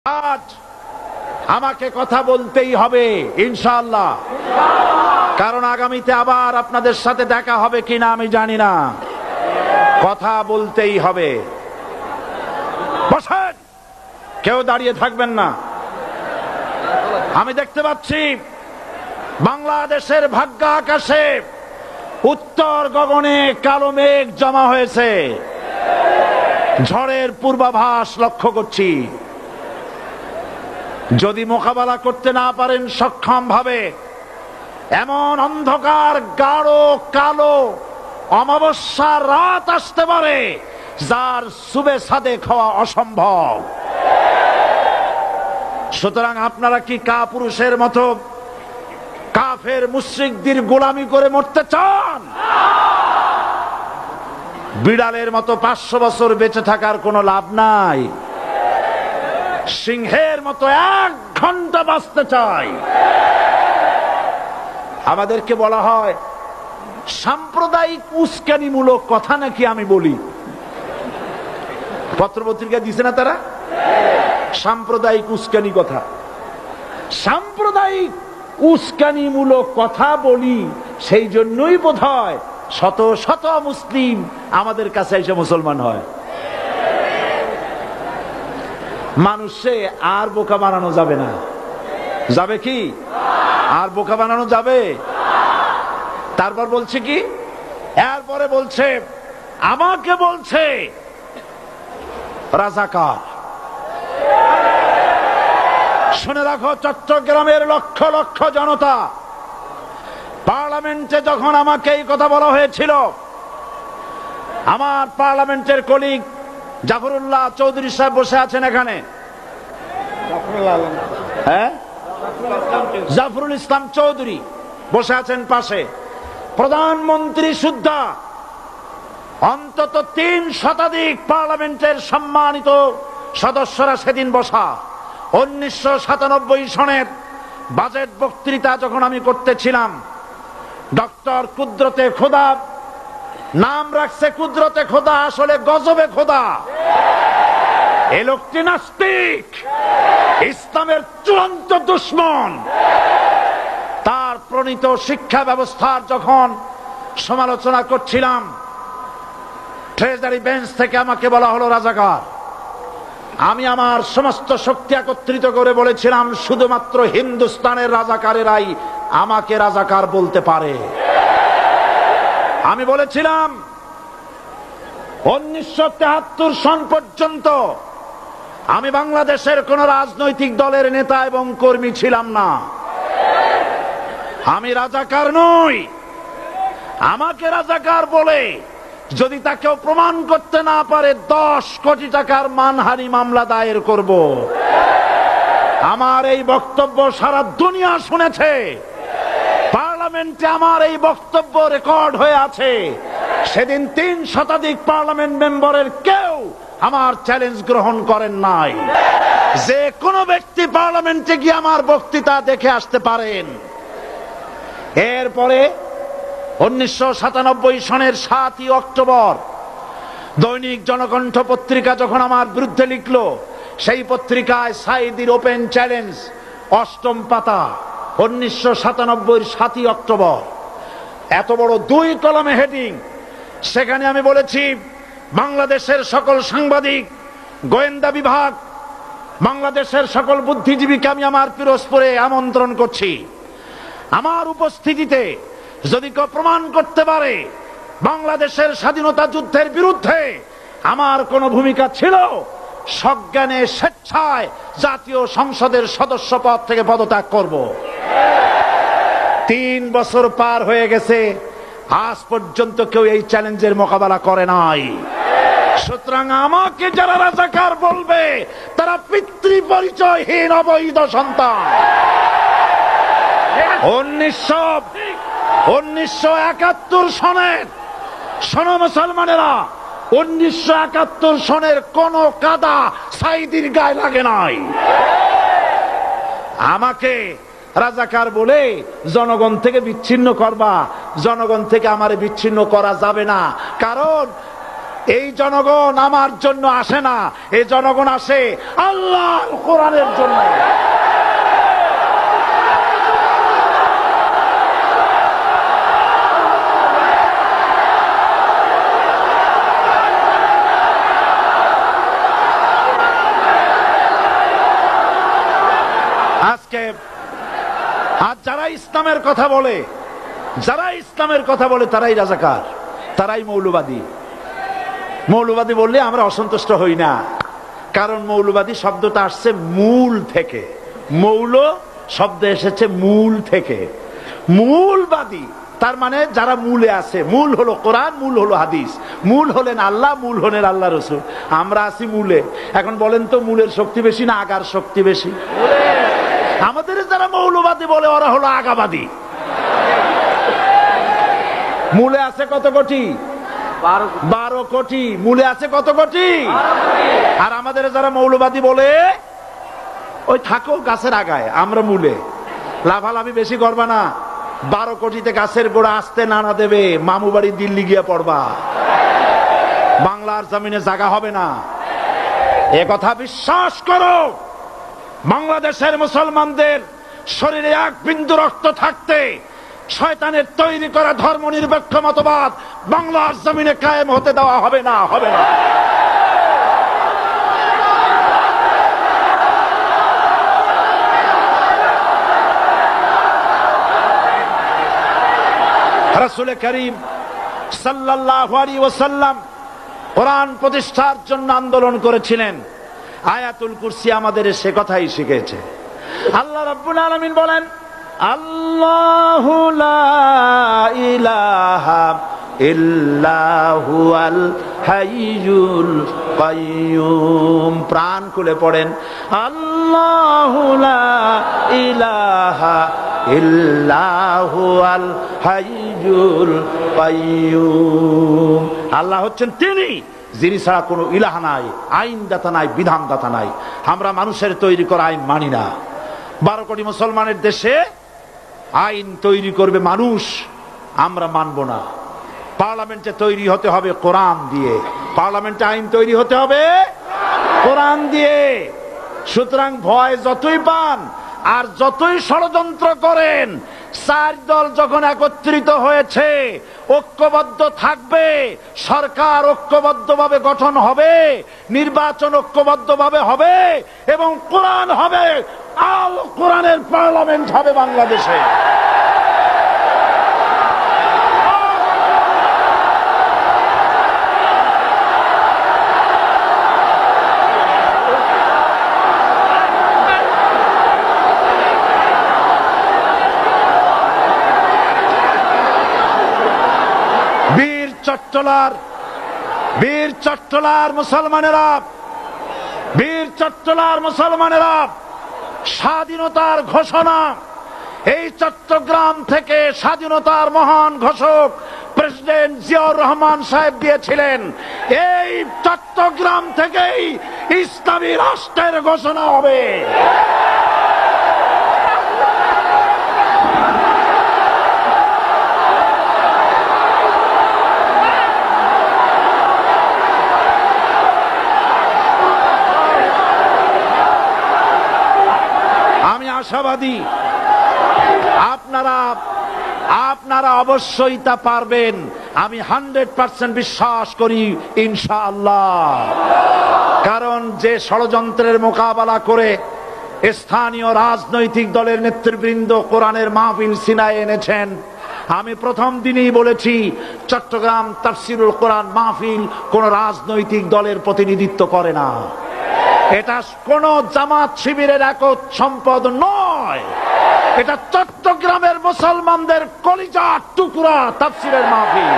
আজ আমাকে কথা বলতেই হবে ইনশাআল্লাহ, কারণ আগামীতে আবার আপনাদের সাথে দেখা হবে কিনা আমি জানি না। কথা বলতেই হবে। বসেন, কেউ দাঁড়িয়ে থাকবেন না। আমি দেখতে পাচ্ছি বাংলাদেশের ভাগ্য আকাশে উত্তর গগনে কালো মেঘ জমা হয়েছে, ঝড়ের পূর্বাভাস লক্ষ্য করছি। যদি মোকাবেলা করতে না পারেন সক্ষম ভাবে, এমন অন্ধকার গাঢ় কালো অমাবস্যার রাত আসতে পারে যার সুবে সাদেক হওয়া অসম্ভব। সুতরাং আপনারা কি কাপুরুষের মতো কাফের মুশরিকদের গোলামি করে মরতে চান? বিড়ালের মতো 500 বছর বেঁচে থাকার কোনো লাভ নাই। সিংহের মতো 1 ঘন্টা বাঁচতে চাই। আমাদেরকে বলা হয় সাম্প্রদায়িক উস্কানিমূলক কথা নাকি আমি বলি। পত্রপত্রিকা দিছে না তারা? সাম্প্রদায়িক উস্কানি কথা, সাম্প্রদায়িক উস্কানিমূলক কথা বলি। সেই জন্যই বোধহয় শত শত মুসলিম আমাদের কাছে এসে মুসলমান হয়। মানুষে আর বোকা বানানো যাবে না। যাবে কি? আর বোকা বানানো যাবে? তারপর বলছে কি, এরপরে বলছে আমাকে বলছে রাজাকার। শুনে রাখো চট্টগ্রামের লক্ষ লক্ষ জনতা, পার্লামেন্টে যখন আমাকে এই কথা বলা হয়েছিল, আমার পার্লামেন্টের কলিগ জাফরুল্লাহ চৌধুরী সাহেব বসে আছেন এখানে, হ্যাঁ, জাফরুল ইসলাম চৌধুরী বসে আছেন পাশে, প্রধানমন্ত্রী সুদ্ধা, অন্তত 3 শতাধিক পার্লামেন্টের সম্মানিত সদস্যরা সেদিন বসা। 1997 সনের বাজেট বক্তৃতা যখন আমি করতেছিলাম, ডক্টর কুদরতে খোদা, নাম রাখছে কুদরতে খোদা, আসলে গজবে খোদা। এই লোকটি নাস্তিক, ইসলামের চূড়ান্ত দুশমন। তার প্রণীত শিক্ষা ব্যবস্থার যখন সমালোচনা করছিলাম, ট্রেজারি বেঞ্চ থেকে আমাকে বলা হলো রাজাকার। আমি আমার সমস্ত শক্তি একত্রিত করে বলেছিলাম শুধুমাত্র হিন্দুস্তানের রাজাকারেরাই আমাকে রাজাকার বলতে পারে। আমি বলেছিলাম 1973 সন পর্যন্ত আমি বাংলাদেশের কোন রাজনৈতিক দলের নেতা এবং কর্মী ছিলাম না। আমি রাজাকার নই। আমাকে রাজাকার বলে যদি তাকেও প্রমাণ করতে না পারে 10 কোটি টাকার মানহানি মামলা দায়ের করব। আমার এই বক্তব্য সারা দুনিয়া শুনেছে। পার্লামেন্টে আমার এই বক্তব্য রেকর্ড হয়ে আছে। সেদিন 3 শতাধিক পার্লামেন্ট মেম্বারের কেউ আমার চ্যালেঞ্জ গ্রহণ করেন নাই। যে কোনো ব্যক্তি পার্লামেন্টে গিয়ে আমার বক্তৃতা দেখে আসতে পারেন। এরপরে 1997 সনের 7 অক্টোবর দৈনিক জনকণ্ঠ পত্রিকা যখন আমার বিরুদ্ধে লিখলো, সেই পত্রিকায় সাইদির ওপেন চ্যালেঞ্জ 8ম পাতা, 1997 7 অক্টোবর, এত বড় 2 কলামে হেডিং। সেখানে আমি বলেছি বাংলাদেশের সকল সাংবাদিক, গোয়েন্দা বিভাগ, বাংলাদেশের সকল বুদ্ধিজীবীকে আমি আমার পিরোজপুরে আমন্ত্রণ করছি। আমার উপস্থিতিতে যদি কেউ প্রমাণ করতে পারে বাংলাদেশের স্বাধীনতা যুদ্ধের বিরুদ্ধে আমার কোনো ভূমিকা ছিল, সজ্ঞানে স্বেচ্ছায় জাতীয় সংসদের সদস্য পদ থেকে পদত্যাগ করব। 3 বছর পার হয়ে গেছে, আজ পর্যন্ত কেউ এই চ্যালেঞ্জের মোকাবেলা করে নাই। সুতরাং আমাকে যারা রাজাকার বলবে তারা পিতৃ পরিচয়হীন অবৈধ সন্তান। 1971 সনের, শোনো মুসলমানেরা, 1971 সনের কোন কাদা সাইদির গায়ে লাগে নাই। আমাকে রাজাকার বলে জনগণ থেকে বিচ্ছিন্ন করবা, জনগণ থেকে আমারে বিচ্ছিন্ন করা যাবে না। কারণ এই জনগণ আমার জন্য আসে না, এই জনগণ আসে আল্লাহর কোরআনের জন্য। আজকে আর যারা ইসলামের কথা বলে, তারাই রাজাকার, তারাই মৌলবাদী। মৌলবাদী বললে আমরা অসন্তুষ্ট হই না, কারণ মৌলবাদী শব্দটা আসছে মূল থেকে। মৌল শব্দ এসেছে মূল থেকে। মূলবাদী তার মানে যারা মূলে আছে। মূল হলো কোরআন, মূল হলো হাদিস, মূল হলেন আল্লাহ, মূল হলেন আল্লাহ রসুল। আমরা আছি মূলে। এখন বলেন তো মূলের শক্তি বেশি না আগার শক্তি বেশি? আমাদের যারা মৌলবাদী বলে ওরা হলো আগাবাদী। মূলে আছে কত কোটি? 12 কোটি। মূলে আছে কত কোটি? আর আমাদের যারা মৌলবাদী বলে ওই থাকো গাছের আগায়, আমরা মূলে। লাভালাভি বেশি করবা না, 12 কোটিতে গাছের গোড়া আসতে নানা দেবে, মামু বাড়ি দিল্লি গিয়ে পড়বা, বাংলার জমিনে জায়গা হবে না। এ কথা বিশ্বাস করো। বাংলাদেশের মুসলমানদের শরীরে এক বিন্দু রক্ত থাকতে শয়তানের তৈরি করা ধর্ম নিরপেক্ষ মতবাদ বাংলার জমিনে কায়েম হতে দেওয়া হবে না, হবে না। রাসূল করিম সাল্লাল্লাহু আলাইহি ওয়াসাল্লাম কোরআন প্রতিষ্ঠার জন্য আন্দোলন করেছিলেন। আয়াতুল কুরসি আমাদের সে কথাই শিখেছে। আল্লাহ রাব্বুল আলামিন বলেন, আল্লাহু লা ইলাহা ইল্লা হুয়াল হাইয়ুল কাইয়্যুম। প্রাণ খুলে পড়েন, আল্লাহু লা ইলাহা ইল্লা হুয়াল হাইয়ুল কাইয়্যুম। আল্লাহ হচ্ছেন তিনি, যিনি ছাড়া কোনো ইলাহা নাই, আইনদাতা নাই, বিধানদাতা নাই। আমরা মানুষের তৈরি করা আইন মানি না। 12 কোটি মুসলমানের দেশে আইন তৈরি করবে মানুষ, আমরা মানব না। পার্লামেন্টে তৈরি হতে হবে কোরআন দিয়ে, পার্লামেন্টে আইন তৈরি হতে হবে কোরআন দিয়ে। সুতরাং ভয় যতই পান আর যতই ষড়যন্ত্র করেন, 4 দল যখন একত্রিত হয়েছে, ঐক্যবদ্ধ থাকবে, সরকার ঐক্যবদ্ধভাবে গঠন হবে, নির্বাচন ঐক্যবদ্ধভাবে হবে এবং কোরআন হবে, আল কোরআনের পার্লামেন্ট হবে বাংলাদেশে। বীর চট্টলার মুসলমানেরা স্বাধীনতার ঘোষণা, এই চট্টগ্রাম থেকে স্বাধীনতার মহান ঘোষক প্রেসিডেন্ট জিয়াউর রহমান সাহেব দিয়েছিলেন। এই চট্টগ্রাম থেকেই ইসলামী রাষ্ট্রের ঘোষণা হবে। আশাবাদী আপনারা অবশ্যই তা পারবেন। আমি 100% বিশ্বাস করি ইনশাআল্লাহ। কারণ যে ষড়যন্ত্রের মোকাবেলা করে স্থানীয় রাজনৈতিক দলের নেতৃবৃন্দ কোরআনের মাহফিল সিনায় এনেছেন, আমি প্রথম দিনই বলেছি চট্টগ্রাম তাফসিরুল কোরআন মাহফিল কোন রাজনৈতিক দলের প্রতিনিধিত্ব করে না। এটা কোন জামাত শিবিরের একক সম্পদ নয়, এটা চট্টগ্রামের মুসলমানদের কলিজার টুকরা তাফসিরের মাহফিল।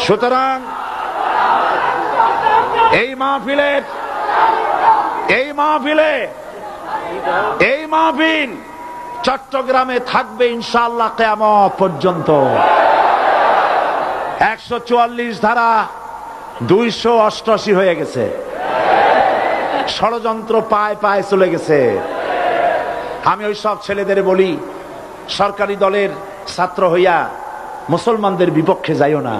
সুতরাং এই মাহফিল চট্টগ্রামে থাকবে ইনশাআল্লাহ কিয়ামত পর্যন্ত। 144 ধারা 288 হয়ে গেছে, ষড়যন্ত্র পায় পায় চলে গেছে। আমি ওই সব ছেলেদের বলি, সরকারি দলের ছাত্র হইয়া মুসলমানদের বিপক্ষে যাইও না।